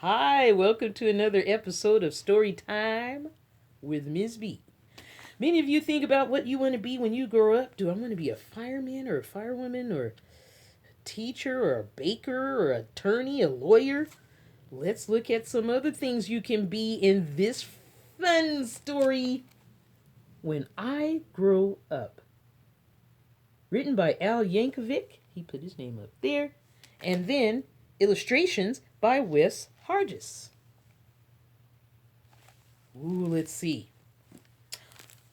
Hi, welcome to another episode of Story Time with Ms. B. Many of you think about what you want to be when you grow up. Do I want to be a fireman or a firewoman or a teacher or a baker or an attorney, a lawyer? Let's look at some other things you can be in this fun story. When I Grow Up. Written by Yankovic. He put his name up there. And then illustrations by Wes Hargis. Ooh, let's see.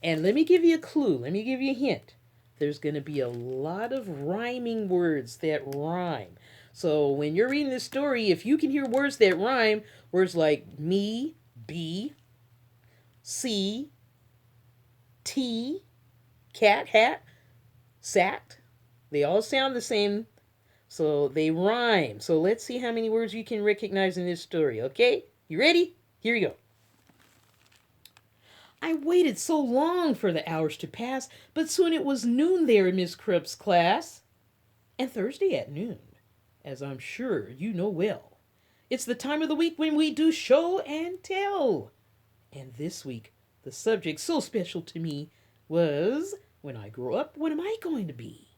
And let me give you a clue. Let me give you a hint. There's going to be a lot of rhyming words that rhyme. So when you're reading this story, if you can hear words that rhyme, words like me, be, see, tea, cat, hat, sat, they all sound the same. So they rhyme. So let's see how many words you can recognize in this story, okay? You ready? Here we go. I waited so long for the hours to pass, but soon it was noon there in Miss Crupp's class. And Thursday at noon, as I'm sure you know well. It's the time of the week when we do show and tell. And this week, the subject so special to me was, when I grow up, what am I going to be?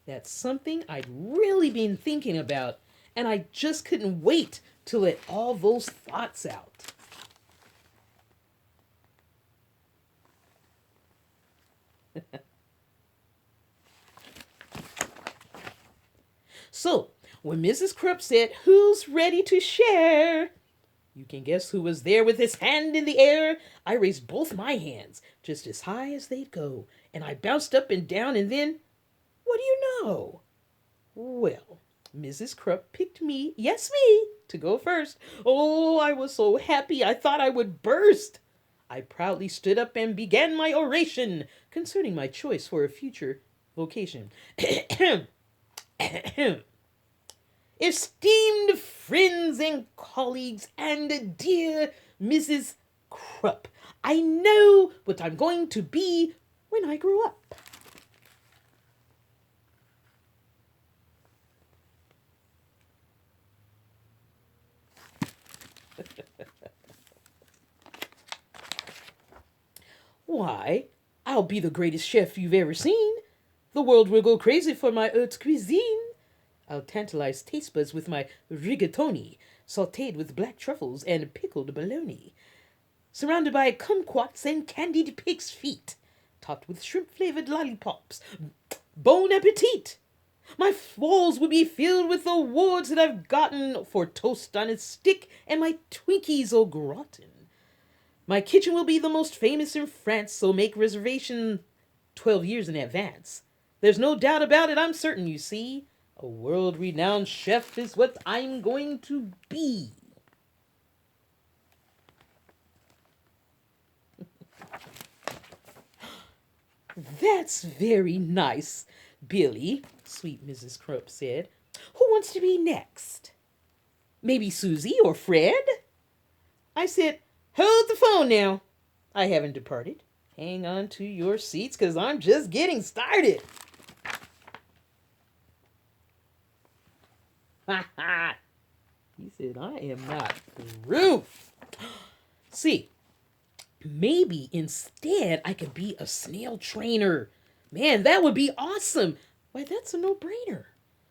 That's something I'd really been thinking about, and I just couldn't wait to let all those thoughts out. So, when Mrs. Crupp said, "Who's ready to share?" You can guess who was there with his hand in the air. I raised both my hands, just as high as they'd go, and I bounced up and down, and then, what do you know? Well, Mrs. Crupp picked me, yes, me, to go first. Oh, I was so happy I thought I would burst. I proudly stood up and began my oration concerning my choice for a future vocation. Esteemed friends and colleagues and dear Mrs. Crupp, I know what I'm going to be when I grow up. Why, I'll be the greatest chef you've ever seen. The world will go crazy for my haute cuisine. I'll tantalize taste buds with my rigatoni, sautéed with black truffles and pickled bologna, surrounded by kumquats and candied pig's feet, topped with shrimp-flavored lollipops. Bon appetit! My walls will be filled with awards that I've gotten for toast on a stick and my Twinkies au gratin. My kitchen will be the most famous in France, so make reservation 12 years in advance. There's no doubt about it, I'm certain, you see. A world-renowned chef is what I'm going to be. That's very nice, Billy, sweet Mrs. Crupp said. Who wants to be next? Maybe Susie or Fred? I said, hold the phone now. I haven't departed. Hang on to your seats, 'cause I'm just getting started. Ha ha! He said, I am not through. See, maybe instead I could be a snail trainer. Man, that would be awesome. Why, that's a no-brainer.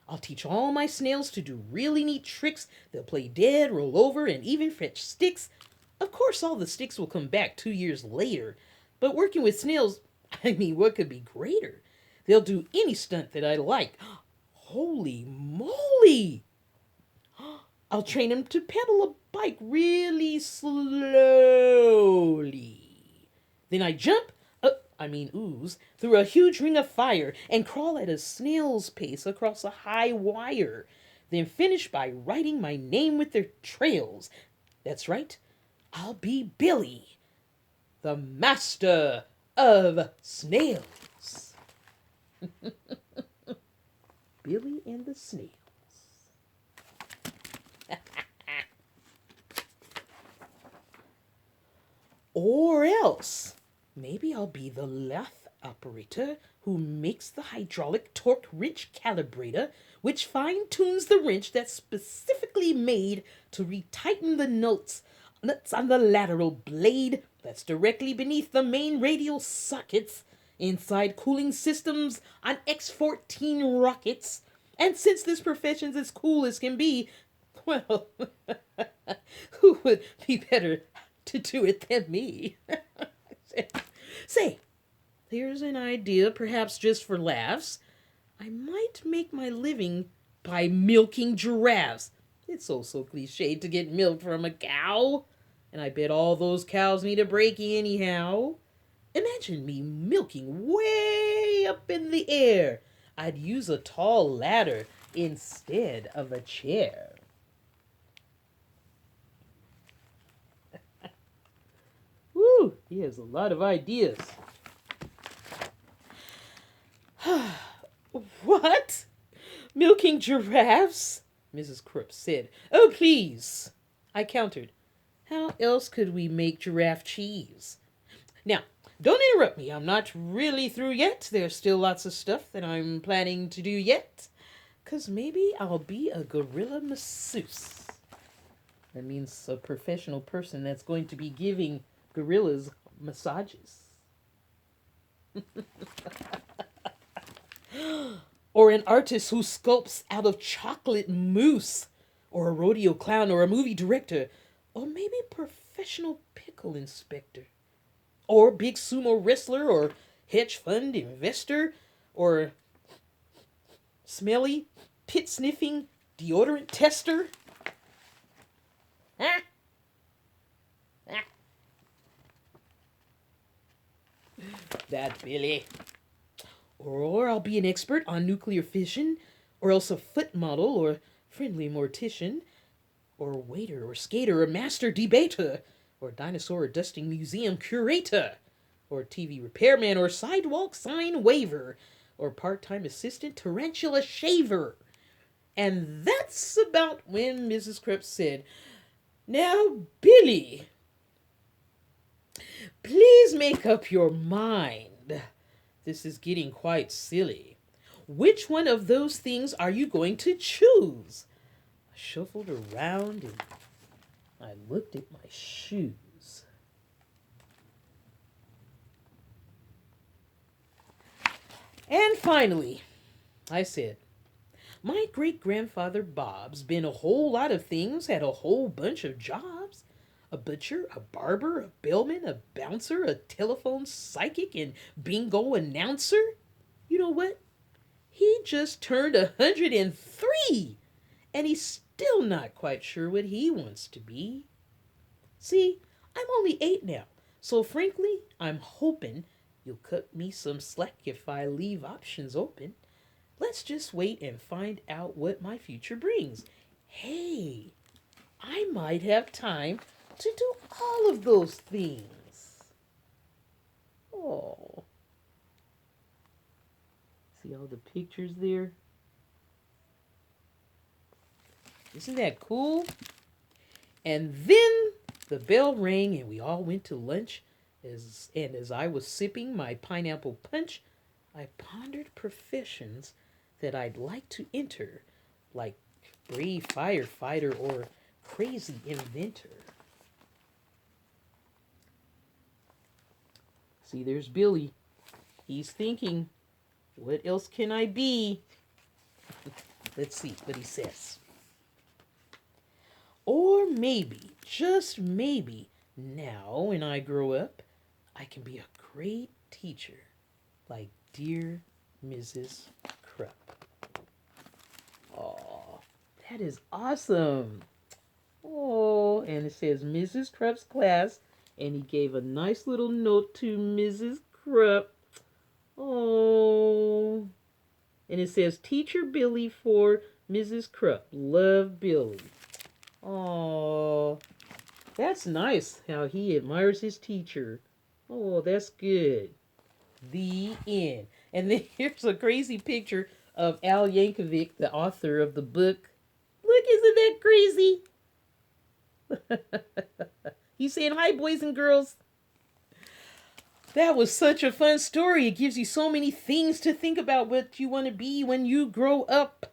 I'll teach all my snails to do really neat tricks. They'll play dead, roll over, and even fetch sticks. Of course, all the sticks will come back 2 years later. But working with snails, I mean, what could be greater? They'll do any stunt that I like. Holy moly! I'll train them to pedal a bike really slowly. Then I jump, ooze, through a huge ring of fire and crawl at a snail's pace across a high wire. Then finish by writing my name with their trails. That's right, I'll be Billy, the master of snails. Billy and the snails. Or else, maybe I'll be the operator who makes the hydraulic torque wrench calibrator, which fine-tunes the wrench that's specifically made to retighten the nuts on the lateral blade that's directly beneath the main radial sockets inside cooling systems on X-14 rockets. And since this profession's as cool as can be, well, who would be better to do it than me? Say, here's an idea, perhaps just for laughs. I might make my living by milking giraffes. It's so cliched to get milk from a cow. And I bet all those cows need a breaking anyhow. Imagine me milking way up in the air. I'd use a tall ladder instead of a chair. Woo, he has a lot of ideas. What? Milking giraffes? Mrs. Krupp said. Oh, please. I countered. How else could we make giraffe cheese? Now, don't interrupt me. I'm not really through yet. There's still lots of stuff that I'm planning to do yet. 'Cause maybe I'll be a gorilla masseuse. That means a professional person that's going to be giving gorillas massages. Or an artist who sculpts out of chocolate mousse. Or a rodeo clown or a movie director. Or maybe professional pickle inspector. Or big sumo wrestler or hedge fund investor. Or smelly, pit sniffing deodorant tester. Huh? That Billy. Or I'll be an expert on nuclear fission, or else a foot model, or friendly mortician, or waiter, or skater, or master debater, or dinosaur dusting museum curator, or TV repairman, or sidewalk sign waver, or part-time assistant tarantula shaver. And that's about when Mrs. Krupp said, Now, Billy, please make up your mind. This is getting quite silly. Which one of those things are you going to choose? I shuffled around and I looked at my shoes. And finally, I said, my great-grandfather Bob's been a whole lot of things, had a whole bunch of jobs. A butcher, a barber, a bellman, a bouncer, a telephone psychic, and bingo announcer. You know what? He just turned 103, and he's still not quite sure what he wants to be. See, I'm only 8 now, so frankly, I'm hoping you'll cut me some slack if I leave options open. Let's just wait and find out what my future brings. Hey, I might have time to do all of those things. Oh. See all the pictures there? Isn't that cool? And then the bell rang and we all went to lunch. As I was sipping my pineapple punch, I pondered professions that I'd like to enter, like brave firefighter or crazy inventor. See, there's Billy. He's thinking, what else can I be? Let's see what he says. Or maybe, just maybe, now when I grow up, I can be a great teacher, like dear Mrs. Krupp. Oh, that is awesome. Oh, and it says Mrs. Krupp's class, and he gave a nice little note to Mrs. Krupp. Oh, and it says Teacher Billy for Mrs. Krupp. Love, Billy. Oh, that's nice how he admires his teacher. Oh, that's good. The end. And then here's a crazy picture of Al Yankovic, the author of the book. Look, isn't that crazy? He's saying, hi, boys and girls. That was such a fun story. It gives you so many things to think about what you want to be when you grow up,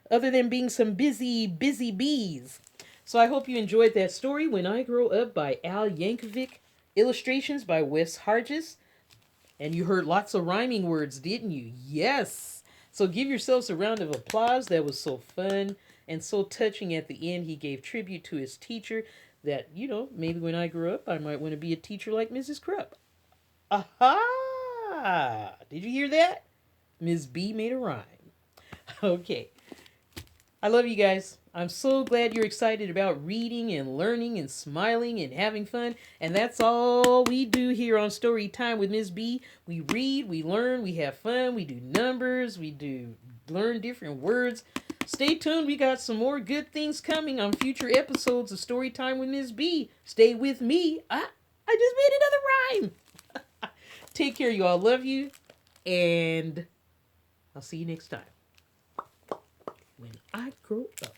other than being some busy bees. So I hope you enjoyed that story, When I Grow Up by Al Yankovic, illustrations by Wes Hargis. And you heard lots of rhyming words, didn't you? Yes. So give yourselves a round of applause. That was so fun and so touching at the end. He gave tribute to his teacher that, maybe when I grow up, I might want to be a teacher like Mrs. Krupp. Aha! Did you hear that? Ms. B made a rhyme. Okay. I love you guys. I'm so glad you're excited about reading and learning and smiling and having fun. And that's all we do here on Story Time with Ms. B. We read, we learn, we have fun, we do numbers, we do learn different words. Stay tuned. We got some more good things coming on future episodes of Story Time with Ms. B. Stay with me. I just made another rhyme. Take care, you all. Love you. And I'll see you next time. When I grow up.